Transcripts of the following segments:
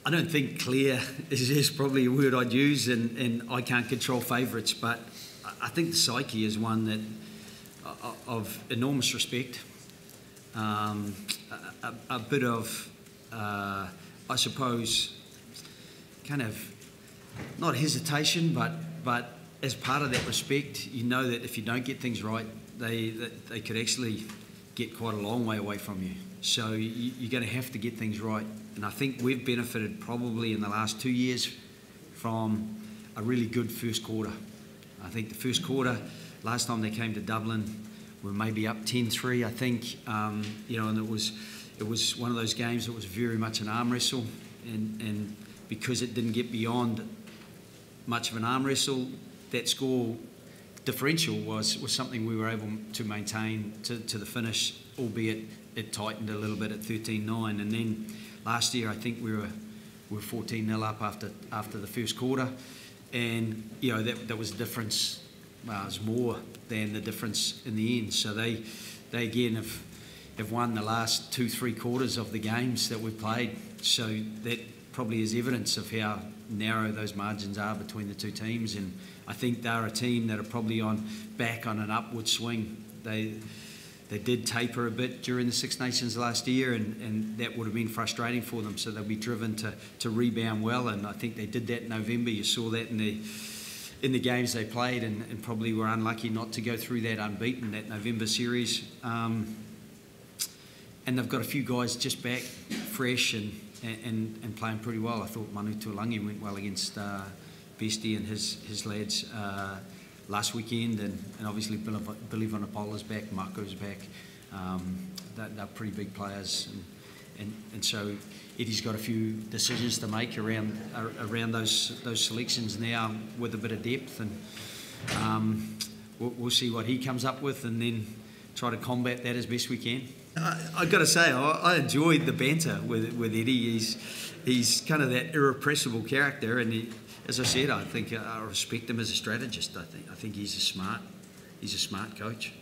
I don't think clear is probably a word I'd use, and I can't control favourites, but I think the psyche is one that of enormous respect, a bit of, I suppose, kind of not hesitation, but as part of that respect, you know that if you don't get things right, they could actually get quite a long way away from you. So you're going to have to get things right. And I think we've benefited probably in the last 2 years from a really good first quarter. I think the first quarter, last time they came to Dublin, we were maybe up 10-3, I think. You know, and it was one of those games that was very much an arm wrestle. And because it didn't get beyond much of an arm wrestle, that score differential was something we were able to maintain to the finish, albeit it tightened a little bit at 13-9. And then last year, I think we were 14-0 up after the first quarter, and you know that was the difference. Well, it was more than the difference in the end. So they again have won the last 2-3 quarters of the games that we've played. So that probably is evidence of how narrow those margins are between the two teams. And I think they're a team that are probably back on an upward swing. They did taper a bit during the Six Nations last year, and that would have been frustrating for them. So they'll be driven to rebound well, and I think they did that in November. You saw that in the games they played, and probably were unlucky not to go through that unbeaten, that November series. And they've got a few guys just back, fresh and playing pretty well. I thought Manu Tuolangi went well against Bestie and his lads last weekend, and obviously Billy Vunapola's back, Marco's back. They're pretty big players, and so Eddie's got a few decisions to make around those selections now with a bit of depth, and we'll see what he comes up with, and then try to combat that as best we can. I've got to say, I enjoyed the banter with Eddie. He's kind of that irrepressible character, and as I said, I think I respect him as a strategist. I think he's a smart coach.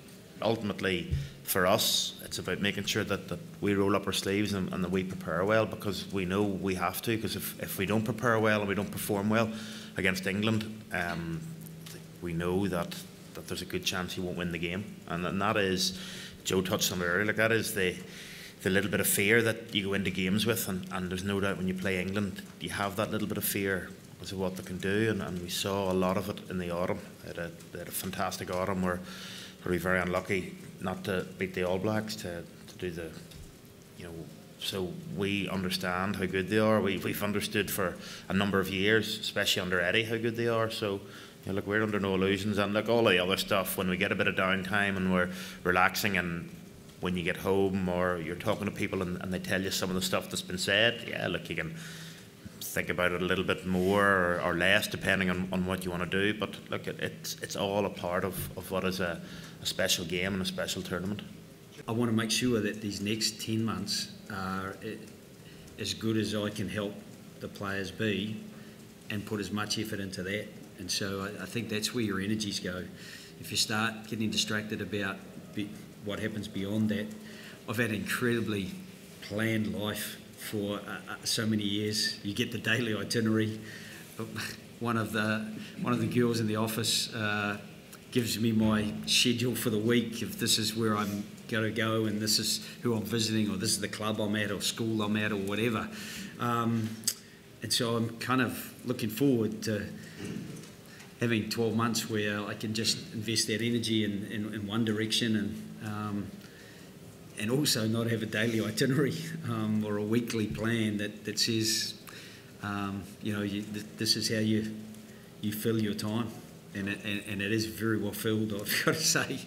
Ultimately, for us, it's about making sure that we roll up our sleeves and that we prepare well, because we know we have to. Because if we don't prepare well and we don't perform well against England, we know that there's a good chance you won't win the game. And that is, Joe touched on it earlier, like that is the little bit of fear that you go into games with, and there's no doubt when you play England, you have that little bit of fear as to what they can do, and we saw a lot of it in the autumn. They had a fantastic autumn where we were very unlucky not to beat the All Blacks to do the, you know, so we understand how good they are. We've understood for a number of years, especially under Eddie, how good they are. So, you know, look, we're under no illusions, and look, all the other stuff, when we get a bit of downtime and we're relaxing, and when you get home or you're talking to people and they tell you some of the stuff that's been said, yeah, look, you can think about it a little bit more or less depending on what you want to do, but look, it's all a part of what is a special game and a special tournament. I want to make sure that these next 10 months are as good as I can help the players be, and put as much effort into that. And so I think that's where your energies go. If you start getting distracted about what happens beyond that, I've had an incredibly planned life for so many years. You get the daily itinerary. One of the girls in the office gives me my schedule for the week. If this is where I'm going to go, and this is who I'm visiting, or this is the club I'm at, or school I'm at, or whatever. And so I'm kind of looking forward to having 12 months where I can just invest that energy in one direction, and also not have a daily itinerary or a weekly plan that says, you know, this is how you fill your time, and it is very well filled, I've got to say.